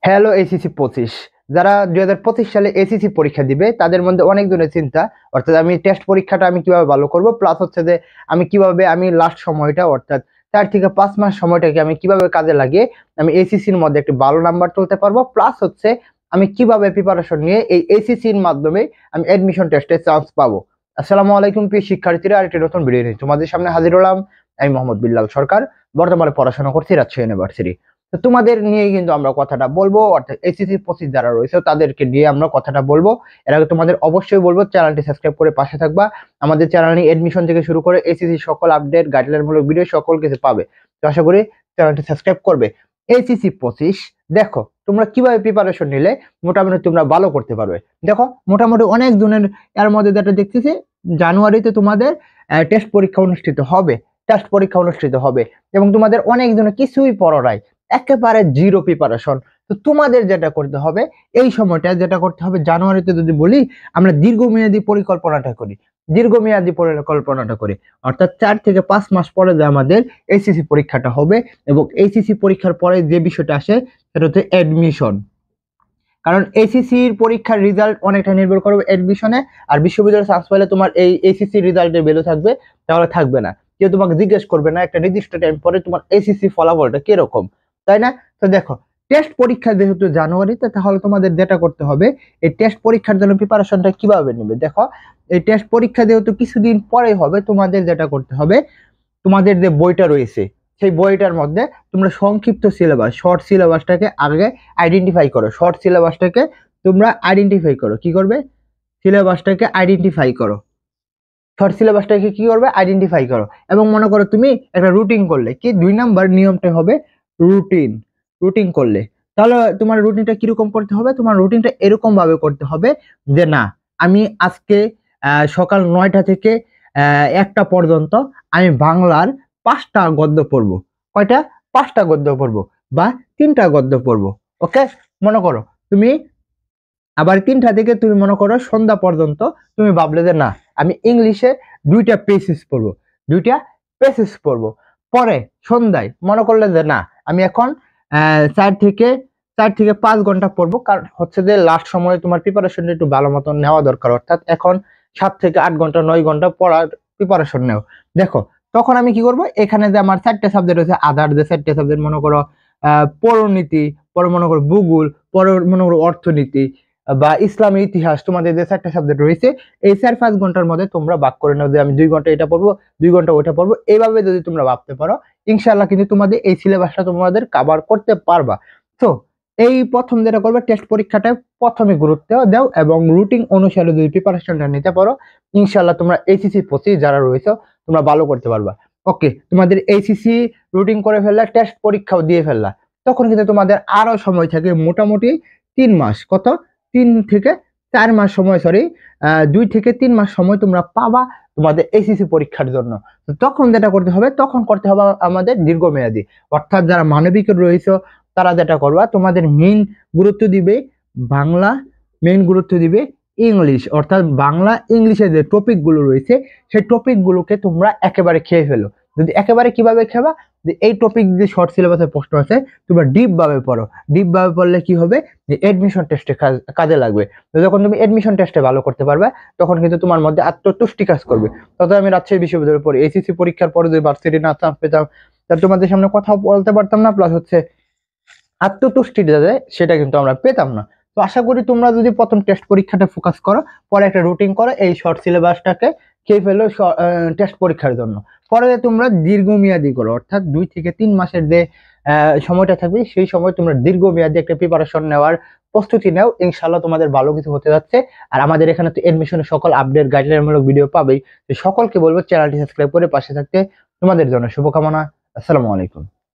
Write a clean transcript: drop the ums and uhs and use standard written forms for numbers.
Hello ACC 25। যারা 2025 সালে ACC পরীক্ষা দিবে তাদের মধ্যে অনেক ধরনের চিন্তা, অর্থাৎ আমি টেস্ট পরীক্ষাটা আমি কিভাবে ভালো করব, প্লাস হচ্ছে যে আমি কিভাবে আমি লাস্ট সময়টা অর্থাৎ 4 থেকে 5 মাস সময়টাকে আমি কিভাবে কাজে লাগিয়ে আমি এসিসির মধ্যে একটি ভালো নাম্বার তুলতে পারবো, প্লাস হচ্ছে আমি কিভাবে প্রিপারেশন নিয়ে এই এসিসির মাধ্যমে আমি অ্যাডমিশন টেস্টে চান্স পাবো। আসসালামু আলাইকুম প্রিয় শিক্ষার্থীরা, আরেকটি নতুন ভিডিও নিয়ে তোমাদের সামনে হাজির হলাম। আমি মোহাম্মদ বিল্লাল সরকার, বর্তমানে পড়াশোনা করছি রাজশাহী ইউনিভার্সিটি। তো তোমাদের নিয়ে কিন্তু আমরা কথাটা বলবো, অর্থাৎ এসিসি 25 যারা রয়েছে তাদেরকে নিয়ে আমরা কথাটা বলবো। এর আগে তোমাদের অবশ্যই বলবো চ্যানেলটি সাবস্ক্রাইব করে পাশে থাকবা। আমাদের চ্যানেল নিয়ে এডমিশন থেকে শুরু করে এসিসি সকল আপডেট গাইডলাইন মূলক ভিডিও সকল কিছু পাবে। তো আশা করি চ্যানেলটি সাবস্ক্রাইব করবে। এসিসি 25 দেখো তোমরা কিভাবে প্রিপারেশন নিলে মোটামুটি তোমরা ভালো করতে পারবে। দেখো মোটামুটি অনেক দিনের এর মধ্যে যেটা দেখতেছি, জানুয়ারিতে তোমাদের টেস্ট পরীক্ষা অনুষ্ঠিত হবে। এবং তোমাদের অনেক জনের কিছুই পড়া নাই, একেবারে জিরো প্রিপারেশন। তো তোমাদের যেটা করতে হবে এই সময়টা যেটা করতে হবে, জানুয়ারিতে যদি বলি আমরা দীর্ঘমেয়াদী পরিকল্পনাটা করি, অর্থাৎ 4 থেকে 5 মাস পরে যে আমাদের এইচএসসি পরীক্ষাটা হবে, এবং এইচএসসি পরীক্ষার পরে যে বিষয়টা আসে সেটা হচ্ছে অ্যাডমিশন। কারণ এইচএসসির পরীক্ষার রেজাল্ট অনেকটা নির্ভর করবে অ্যাডমিশনে। আর বিশ্ববিদ্যালয়ে চান্স পেলে তোমার এই এইচএসসি রেজাল্টের ভ্যালু থাকবে, তাহলে থাকবে না। কেউ তোমাকে জিজ্ঞেস করবে না একটা নির্দিষ্ট টাইম পরে তোমার এইচএসসি ফলাফলটা কিরকম, তাই না? তো দেখো টেস্ট পরীক্ষা যেহেতু জানুয়ারিতে, তাহলে তোমাদের যেটা করতে হবে এই টেস্ট পরীক্ষার জন্য প্রিপারেশনটা কিভাবে নেবে। দেখো এই টেস্ট পরীক্ষা যেহেতু কিছুদিন পরে হবে, তোমাদের যেটা করতে হবে, তোমাদের যে বইটা রয়েছে সেই বইটার মধ্যে তোমরা সংক্ষিপ্ত সিলেবাস শর্ট সিলেবাসটাকে আগে আইডেন্টিফাই করো। কি করবে, সিলেবাসটাকে আইডেন্টিফাই করো। শর্ট সিলেবাসটাকে কি করবে, আইডেন্টিফাই করো। এবং মনে করো তুমি একটা রুটিন করলে, কি 2 নম্বর নিয়মটা হবে রুটিন করলে, তাহলে তোমার রুটিনটা কিরকম করতে হবে, তোমার রুটিনটা এরকম ভাবে করতে হবে যে না, আমি আজকে সকাল 9টা থেকে 1টা পর্যন্ত আমি বাংলার 5টা গদ্য পড়বো। কয়টা? 5টা গদ্য পড়বো বা 3টা গদ্য পড়বো। ওকে, মনে করো তুমি আবার 3টা থেকে তুমি মনে করো সন্ধ্যা পর্যন্ত তুমি ভাবলে যে না, আমি ইংলিশে 2টা পেসেস পড়বো। পরে সন্ধ্যায় মনে করলে যে না, আমি এখন 4 থেকে 5 ঘন্টা পড়বো, কারণ হচ্ছে যে লাস্ট সময়ে তোমার প্রিপারেশনটা একটু ভালো মতন নেওয়া দরকার। অর্থাৎ এখন 7 থেকে 8 ঘন্টা 9 ঘন্টা পড়ার প্রিপারেশন নেও। দেখো তখন আমি কি করবো, এখানে যে আমার 4টে সাবজেক্ট রয়েছে, আদার যে 4টে সাবজেক্ট, মনে করো পৌরনীতি, পরে মনে করো ভূগোল, পরে মনে করো অর্থনীতি বা ইসলামী ইতিহাস, তোমাদের যে 4টে সাবজেক্ট রয়েছে, এই 4-5 ঘন্টার মধ্যে তোমরা ভাগ করে নাও যে আমি 2 ঘন্টা এটা পড়বো, 2 ঘন্টা ওইটা পড়বো। এইভাবে যদি তোমরা ভাবতে পারো, ইনশাআল্লাহ কিন্তু তোমাদের এই সিলেবাসটা তোমাদের কভার করতে পারবা। তো এই প্রথম যেটা করবে, টেস্ট পরীক্ষাটা প্রথমে গুরুত্ব দাও এবং রুটিন অনুসারে যদি প্রিপারেশনটা নিতে পারো, ইনশাআল্লাহ তোমরা এইচএসসি 25 যারা রয়েছে তোমরা ভালো করতে পারবা। ওকে, তোমাদের এইচএসসি রুটিন করে ফেললা, টেস্ট পরীক্ষাও দিয়ে ফেললা, তখন কিন্তু তোমাদের আরো সময় থাকে মোটামুটি 3 মাস। কত? 3 থেকে 4 মাস সময়, 2 থেকে 3 মাস সময় তোমরা পাবা তোমাদের এসিসি পরীক্ষার জন্য। তো তখন যেটা করতে হবে, আমাদের দীর্ঘমেয়াদী, অর্থাৎ যারা মানবিক রয়েছে তারা যেটা করবা, তোমাদের মেইন গুরুত্ব দিবে বাংলা, মেইন গুরুত্ব দিবে ইংলিশ। অর্থাৎ বাংলা ইংলিশের যে টপিক গুলো রয়েছে সেই টপিক গুলোকে তোমরা একেবারে খেয়ে ফেলো। যদি একেবারে কিভাবে খেবা, যে এই টপিক যে শর্ট সিলেবাসের প্রশ্ন আছে তোমরা ডিপ ভাবে পড়ো। ডিপ ভাবে পড়লে কি হবে, যে এডমিশন টেস্টে কাজে লাগবে। তো যখন তুমি এডমিশন টেস্টে ভালো করতে পারবে, তখন কিন্তু তোমার মধ্যে আত্মতুষ্টি কাজ করবে। তবে আমি রাজশাহী বিশ্ববিদ্যালয়ে পড়ি, এসিসি পরীক্ষার পরে যদি ভার্সিটি না চান্স পেতাম, তাহলে তোমাদের সামনে কথা বলতে পারতাম না, প্লাস হচ্ছে আত্মতুষ্টিটা সেটা কিন্তু আমরা পেতাম না। তো আশা করি তোমরা যদি প্রথম টেস্ট পরীক্ষাটা ফোকাস করো, পরে একটা রুটিন করো, এই শর্ট সিলেবাসটাকে খেয়ে ফেলো টেস্ট পরীক্ষার জন্য। পরে তোমরা দীর্ঘমেয়াদী করো, অর্থাৎ 2 থেকে 3 মাসের যে সময়টা থাকবে সেই সময় তোমরা দীর্ঘমেয়াদী একটা প্রিপারেশন নেওয়ার প্রস্তুতি নাও। ইনশাআল্লাহ তোমাদের ভালো কিছু হতে যাচ্ছে। আর আমাদের এখানে তো এডমিশনের সকল আপডেট গাইডলাইন মূলক ভিডিও পাবেই। সকলকে বলবো চ্যানেলটি সাবস্ক্রাইব করে পাশে থাকতে। তোমাদের জন্য শুভকামনা। আসসালামু আলাইকুম।